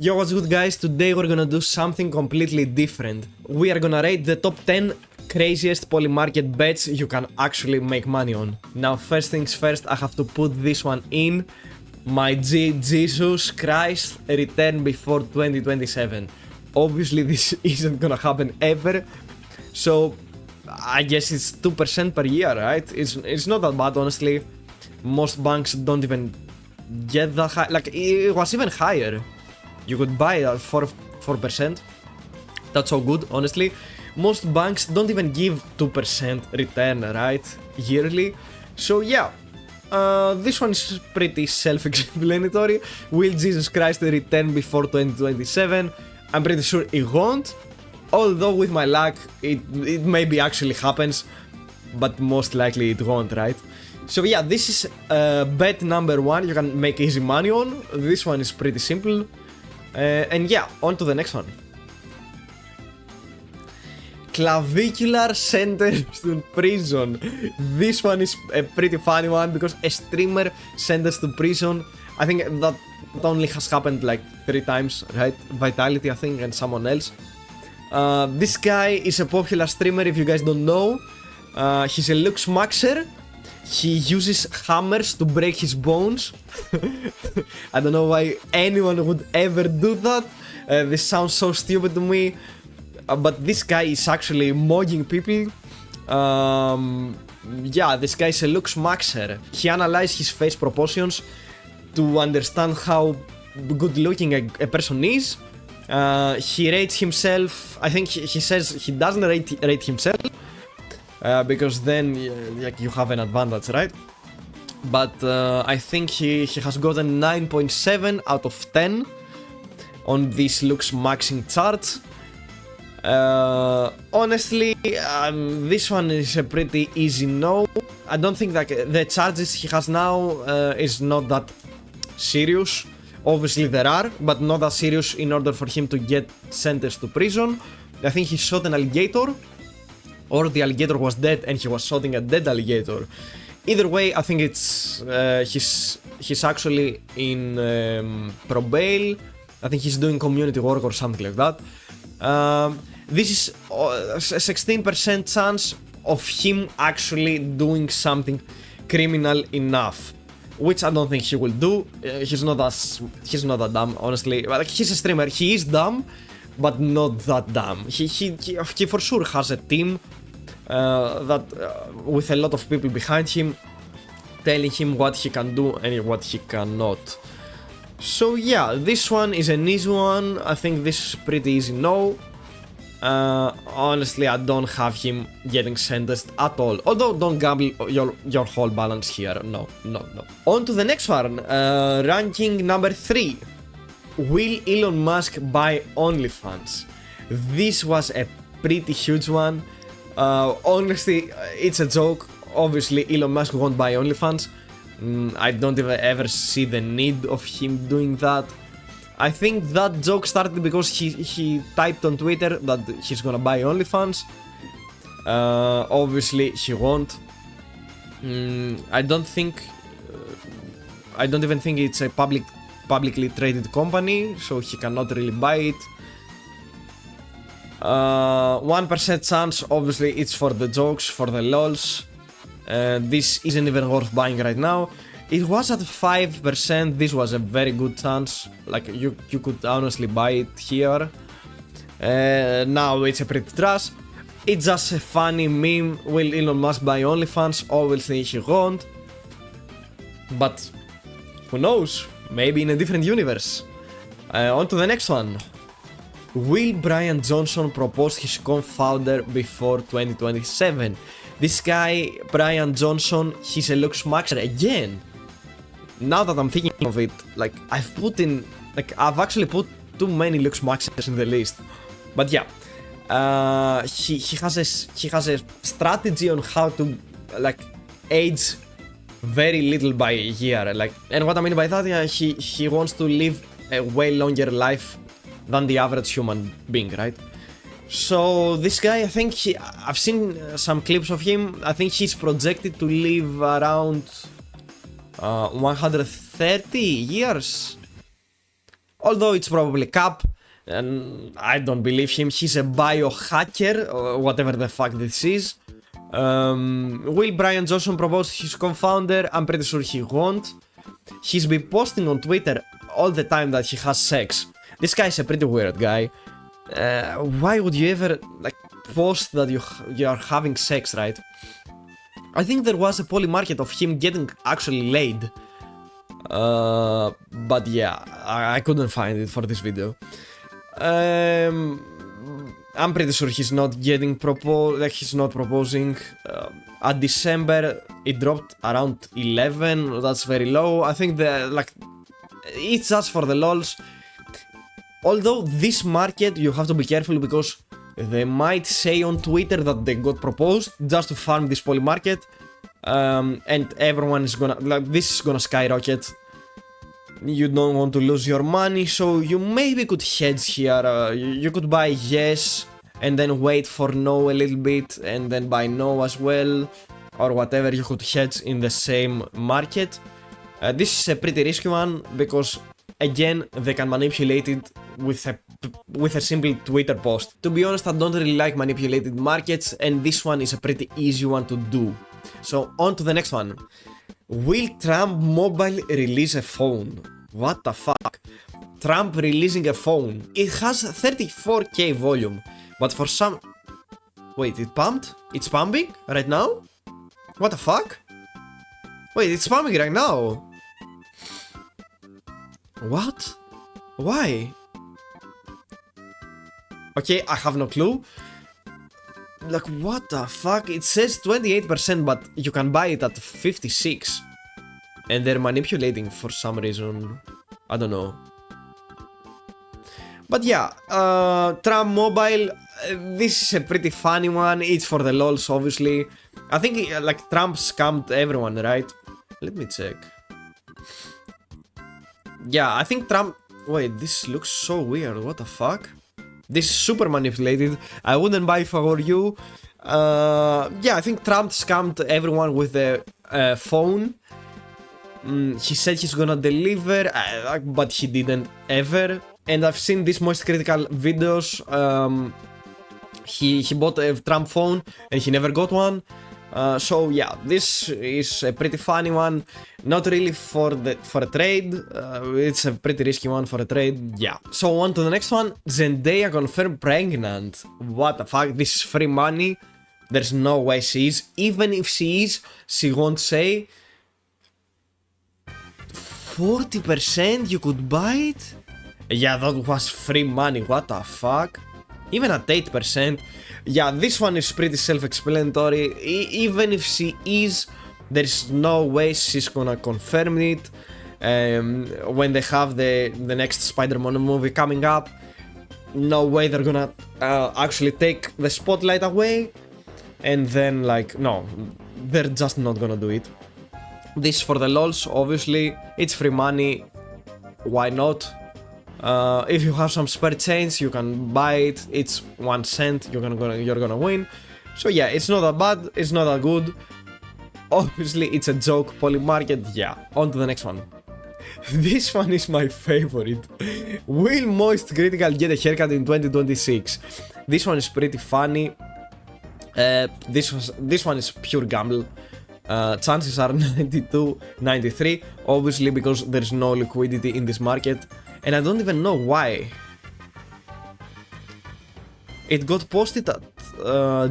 Yo, what's good guys? Today we're gonna do something completely different. We are gonna rate the top 10 craziest Polymarket bets you can actually make money on. Now first things first, I have to put this one in. My Jesus Christ, return before 2027. Obviously this isn't gonna happen ever. So I guess it's 2% per year, right? It's not that bad, honestly. Most banks don't even get that high. Like, it was even higher. You could buy it at 4%. That's so good, honestly. Most banks don't even give 2% return, right? Yearly. So yeah, this one is pretty self-explanatory. Will Jesus Christ return before 2027? I'm pretty sure it won't. Although with my luck, it maybe actually happens, but most likely it won't, right? So yeah, this is bet number 1 you can make easy money on. This one is pretty simple. And yeah, on to the next one. Clavicular sentenced to prison. This one is a pretty funny one because a streamer sentenced to prison. I think that only has happened like 3 times, right? Vitality, I think, and someone else. This guy is a popular streamer, if you guys don't know. He's a lux maxer. He uses hammers to break his bones. I don't know why anyone would ever do that. This sounds so stupid to me. But this guy is actually mugging people. Yeah, this guy is a lux maxer. He analyzes his face proportions to understand how good looking a person is. He rates himself. I think he says he doesn't rate himself. Because then like, you have an advantage, right? But I think he has gotten 9.7 out of 10 on this looks maxing chart. Honestly, this one is a pretty easy no. I don't think that the charges he has now is not that serious. Obviously there are, but not that serious in order for him to get sentenced to prison. I think he shot an alligator, or the alligator was dead and he was shooting a dead alligator. Either way, I think it's he's actually in pro bail. I think he's doing community work or something like that. This is a 16% chance of him actually doing something criminal enough, which I don't think he will do. He's not that dumb, honestly. Like, he's a streamer. He is dumb, but not that dumb. He for sure has a team that with a lot of people behind him, telling him what he can do and what he cannot. So yeah, this one is an easy one. I think this is pretty easy no. Honestly, I don't have him getting sentenced at all. Although, don't gamble your whole balance here. No. On to the next one. Ranking number 3. Will Elon Musk buy OnlyFans? This was a pretty huge one. Honestly, it's a joke. Obviously, Elon Musk won't buy OnlyFans. I don't even ever see the need of him doing that. I think that joke started because he typed on Twitter that he's gonna buy OnlyFans. Obviously, he won't. I don't even think it's a publicly traded company, so he cannot really buy it. 1% chance, obviously it's for the jokes, for the lols. This isn't even worth buying right now. It was at 5%, this was a very good chance. Like, you could honestly buy it here. Now it's a pretty trash. It's just a funny meme. Will Elon Musk buy OnlyFans? Obviously he won't. But who knows? Maybe in a different universe. On to the next one. Will Brian Johnson propose his co-founder before 2027? This guy, Brian Johnson, he's a lux maxer again. Now that I'm thinking of it, like, I've actually put too many lux maxers in the list. But yeah, he has a strategy on how to, like, age very little by a year. Like, and what I mean by that, yeah, he wants to live a way longer life than the average human being, right? So this guy, I think I've seen some clips of him. I think he's projected to live around 130 years. Although it's probably cap, and I don't believe him. He's a biohacker, or whatever the fuck this is. Will Brian Johnson propose his co-founder? I'm pretty sure he won't. He's been posting on Twitter all the time that he has sex. This guy is a pretty weird guy. Why would you ever like post that you are having sex, right? I think there was a Polymarket of him getting actually laid. But yeah, I couldn't find it for this video. I'm pretty sure he's not getting like he's not proposing. At December it dropped around 11. That's very low. I think it's just for the lols. Although this market, you have to be careful because they might say on Twitter that they got proposed just to farm this Polymarket. And everyone is gonna, like, this is gonna skyrocket. You don't want to lose your money, so you maybe could hedge here. You could buy yes and then wait for no a little bit and then buy no as well, or whatever. You could hedge in the same market. This is a pretty risky one because again they can manipulate it with a simple Twitter post. To be honest, I don't really like manipulated markets, and this one is a pretty easy one to do. So on to the next one. Will Trump Mobile release a phone? What the fuck? Trump releasing a phone. It has 34k volume, but for some... Wait, it pumped? It's pumping right now? What the fuck? Wait, it's pumping right now. What? Why? Okay, I have no clue. Like, what the fuck? It says 28%, but you can buy it at 56. And they're manipulating for some reason. I don't know. But yeah, Trump Mobile, this is a pretty funny one. It's for the lols, obviously. I think, like, Trump scammed everyone, right? Let me check. Yeah, I think Trump... Wait, this looks so weird. What the fuck? This is super manipulated. I wouldn't buy if I were you. Yeah, I think Trump scammed everyone with the phone. He said he's gonna deliver, but he didn't ever. And I've seen these most critical videos. He bought a Trump phone and he never got one. So yeah, this is a pretty funny one. Not really for a trade. It's a pretty risky one for a trade. Yeah. So on to the next one. Zendaya confirmed pregnant. What the fuck? This is free money. There's no way she is. Even if she is, she won't say. 40% you could buy it? Yeah, that was free money. What the fuck? Even at 8%. Yeah, this one is pretty self-explanatory. Even if she is, there's no way she's gonna confirm it. When they have the next Spider-Man movie coming up, no way they're gonna actually take the spotlight away. And then, like, no, they're just not gonna do it. This is for the lols, obviously. It's free money. Why not? If you have some spare change, you can buy it. It's 1 cent. You're gonna win. So yeah, it's not that bad. It's not that good. Obviously, it's a joke. Polymarket. Yeah. On to the next one. This one is my favorite. Will Moist Critical get a haircut in 2026? This one is pretty funny. This one is pure gamble. Chances are 92-93. Obviously, because there's no liquidity in this market. And I don't even know why. It got posted at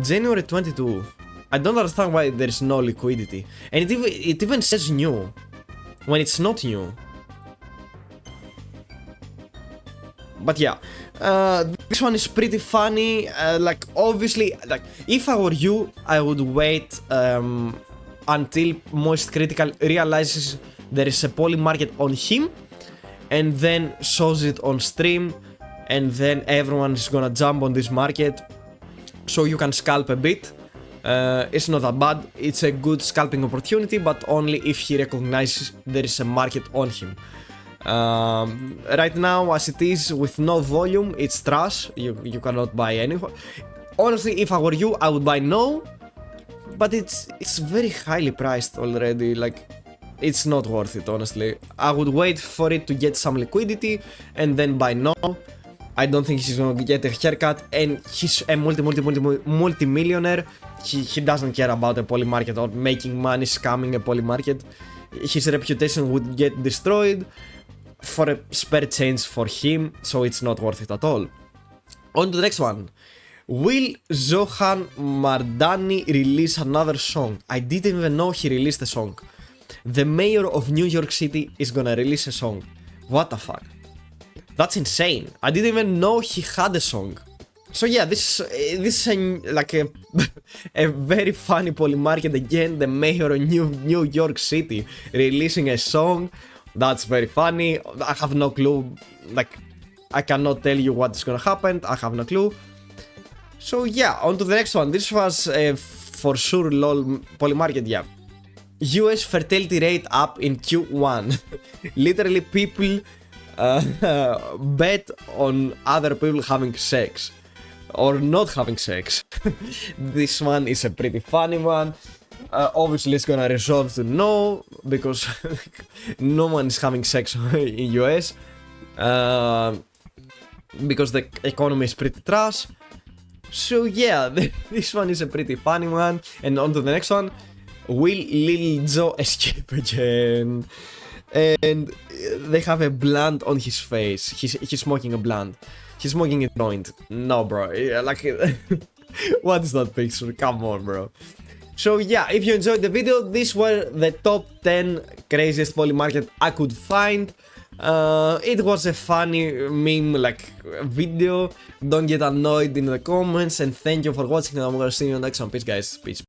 January 22. I don't understand why there's no liquidity. And it even says new, when it's not new. But yeah, this one is pretty funny. Like, obviously, like, if I were you, I would wait until Moist Critical realizes there is a Polymarket on him, and then shows it on stream, and then everyone is gonna jump on this market, so you can scalp a bit. It's not that bad. It's a good scalping opportunity, but only if he recognizes there is a market on him. Right now, as it is, with no volume, it's trash. You cannot buy anyone. Honestly, if I were you, I would buy no, but it's very highly priced already. Like, it's not worth it, honestly. I would wait for it to get some liquidity and then buy now. I don't think he's gonna get a haircut, and he's a multi-millionaire. He doesn't care about a Polymarket or making money scamming a Polymarket. His reputation would get destroyed for a spare change for him, so it's not worth it at all. On to the next one. Will Zohan Mardani release another song? I didn't even know he released a song. The mayor of New York City is gonna release a song. What the fuck? That's insane. I didn't even know he had a song. So yeah, this is like a very funny Polymarket again. The mayor of New York City releasing a song. That's very funny. I have no clue. Like, I cannot tell you what's gonna happen. I have no clue. So yeah, on to the next one. This was for sure lol Polymarket, yeah. US fertility rate up in Q1. Literally people bet on other people having sex. Or not having sex. This one is a pretty funny one. Obviously it's gonna resolve to no, because no one is having sex in US. Because the economy is pretty trash. So yeah, this one is a pretty funny one. And on to the next one. Will Lil Joe escape again? And they have a blunt on his face. He's smoking a blunt. He's smoking a joint. No, bro. Like, what is that picture? Come on, bro. So yeah, if you enjoyed the video, these were the top 10 craziest Polymarket I could find. It was a funny meme like video. Don't get annoyed in the comments, and thank you for watching, and I'm gonna see you next one. Peace, guys. Peace.